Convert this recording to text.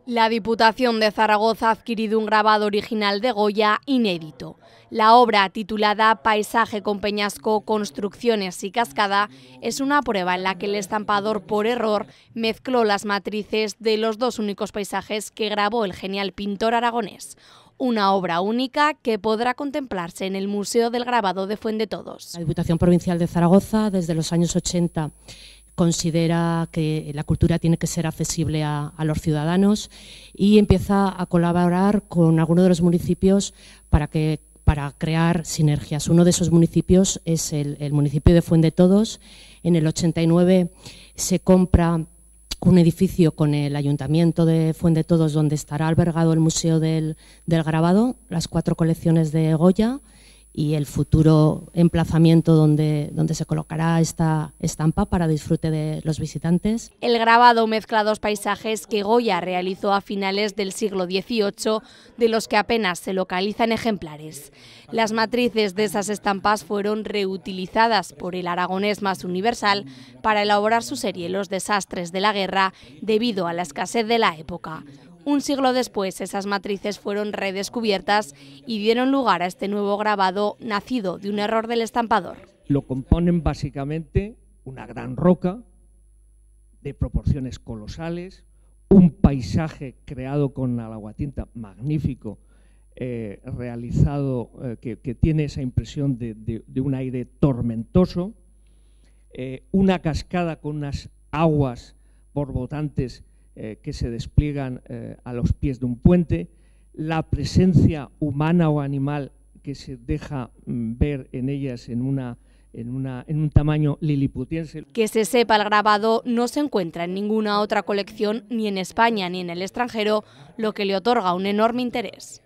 La Diputación de Zaragoza ha adquirido un grabado original de Goya inédito. La obra, titulada Paisaje con peñasco, construcciones y cascada, es una prueba en la que el estampador, por error, mezcló las matrices de los dos únicos paisajes que grabó el genial pintor aragonés. Una obra única que podrá contemplarse en el Museo del Grabado de Fuendetodos. La Diputación Provincial de Zaragoza, desde los años 80, considera que la cultura tiene que ser accesible a los ciudadanos y empieza a colaborar con algunos de los municipios para crear sinergias. Uno de esos municipios es el municipio de Fuendetodos. En el 89 se compra un edificio con el Ayuntamiento de Fuendetodos donde estará albergado el Museo del Grabado, las 4 colecciones de Goya y el futuro emplazamiento donde se colocará esta estampa para disfrute de los visitantes. El grabado mezcla dos paisajes que Goya realizó a finales del siglo XVIII, de los que apenas se localizan ejemplares. Las matrices de esas estampas fueron reutilizadas por el aragonés más universal para elaborar su serie Los desastres de la guerra, debido a la escasez de la época. Un siglo después, esas matrices fueron redescubiertas y dieron lugar a este nuevo grabado nacido de un error del estampador. Lo componen básicamente una gran roca de proporciones colosales, un paisaje creado con aguatinta magnífico, realizado que tiene esa impresión de un aire tormentoso, una cascada con unas aguas borbotantes que se despliegan a los pies de un puente, la presencia humana o animal que se deja ver en ellas en un tamaño liliputiense. Que se sepa, el grabado no se encuentra en ninguna otra colección, ni en España ni en el extranjero, lo que le otorga un enorme interés.